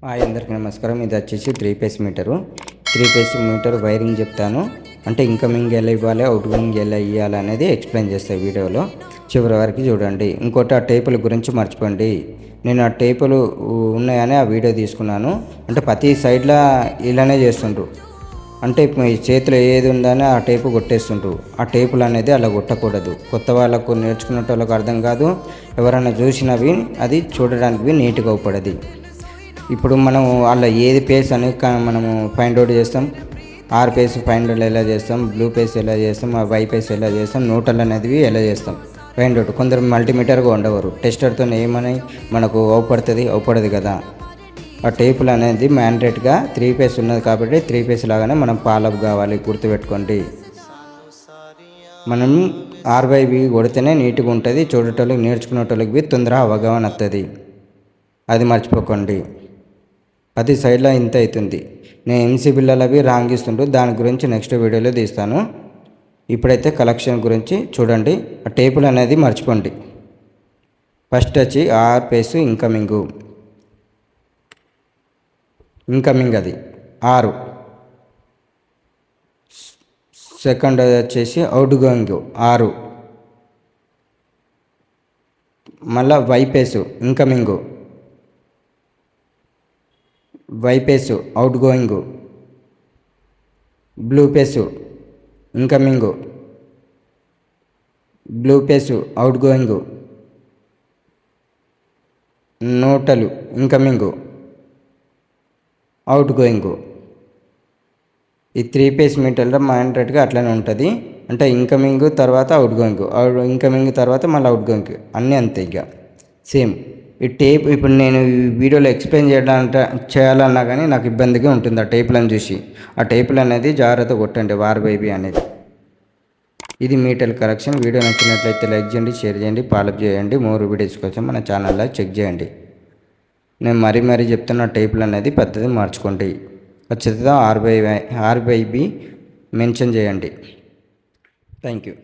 Hi అందరికీ నమస్కారం. ఇది వచ్చేసి 3 phase meter. 3 phase meter wiring చెప్తాను. అంటే ఇన్కమింగ్ ఎలా ఇవ్వాలి, అవుట్గోయింగ్ ఎలా ఇవ్వాలి అనేది ఎక్స్ప్లెయిన్ చేస్తాను వీడియోలో. చివరి వరకు చూడండి. ఇంకోటి ఆ టేపుల గురించి మర్చిపోండి. నేను ఆ టేపులు ఉన్నాయని ఆ వీడియో తీసుకున్నాను. అంటే ప్రతి సైడ్లో ఇలానే చేస్తుండ్రు. అంటే మీ చేతిలో ఏది ఉందని ఆ టేపు కొట్టేస్తుండ్రు. ఆ టేపులు అనేది అలా కొట్టకూడదు. కొత్త వాళ్ళకు నేర్చుకునే వాళ్ళకు అర్థం కాదు. ఎవరైనా చూసినవి అది చూడడానికి నీట్గా అవుపడది. ఇప్పుడు మనం అలా ఏది పేస్ అని మనము ఫైండ్ అవుట్ చేస్తాం. ఆర్ పేస్ ఫైండ్ అవుట్ ఎలా చేస్తాం, బ్లూ పేస్ ఎలా చేస్తాం, ఆ వై పేస్ ఎలా చేస్తాం, న్యూట్రల్ అనేది ఎలా చేస్తాం ఫైండ్ అవుట్. కొందరు మల్టీమీటర్గా ఉండవరు. టెస్టర్తో ఏమని మనకు అవుపడదు కదా. ఆ టేపులు అనేది మ్యాండేట్గా 3 ఫేస్ ఉన్నది కాబట్టి 3 ఫేస్ లాగానే మనం ఫాలోఅప్ కావాలి. గుర్తుపెట్టుకోండి. మనం ఆర్వైబి కొడితేనే నీట్గా ఉంటుంది. చూడేటోళ్ళకి నేర్చుకునేటోళ్ళకి తొందరగా అవగాహన వస్తుంది. అది మర్చిపోకండి. అది సైడ్లో ఇంత అవుతుంది. నేను ఎంసీ బిల్లలు అవి రాంగ్ ఇస్తుంటూ దాని గురించి నెక్స్ట్ వీడియోలో తీస్తాను. ఇప్పుడైతే కలెక్షన్ గురించి చూడండి. ఆ టేపులు అనేది మర్చిపోండి. ఫస్ట్ వచ్చి ఆర్ పేస్ ఇన్కమింగ్ అది 6. సెకండ్ వచ్చేసి అవుట్ గోయింగ్ 6. మళ్ళీ Y phase Y phase outgoing, blue phase incoming, blue phase outgoing, నోటలు ఇన్కమింగ్, అవుట్ గోయింగ్. ఈ 3 ఫేస్ మీటర్లో మ్యాండేట్గా అట్లనే ఉంటుంది. అంటే ఇన్కమింగ్ తర్వాత అవుట్ గోయింగ్, ఇన్కమింగ్ తర్వాత మళ్ళీ అవుట్ గోయింగ్ అన్నీ అంతే. ఇక సేమ్ ఈ టేప్ ఇప్పుడు నేను ఈ వీడియోలో ఎక్స్ప్లెయిన్ చేయాలన్నా కానీ నాకు ఇబ్బందిగా ఉంటుంది. ఆ టేపులను చూసి ఆ టేపులు అనేది జాగ్రత్త కొట్టండి. ఆర్వైబి అనేది. ఇది మీటర్ కరెక్షన్. వీడియో నచ్చినట్లయితే లైక్ చేయండి, షేర్ చేయండి, ఫాలోఅప్ చేయండి. మోర్ వీడియోస్ కోసం మన ఛానల్లో చెక్ చేయండి. నేను మరీ చెప్తున్న టేపులు అనేది పద్ధతి మార్చుకోండి. ఖచ్చితంగా ఆర్వైబి మెన్షన్ చేయండి. Thank you.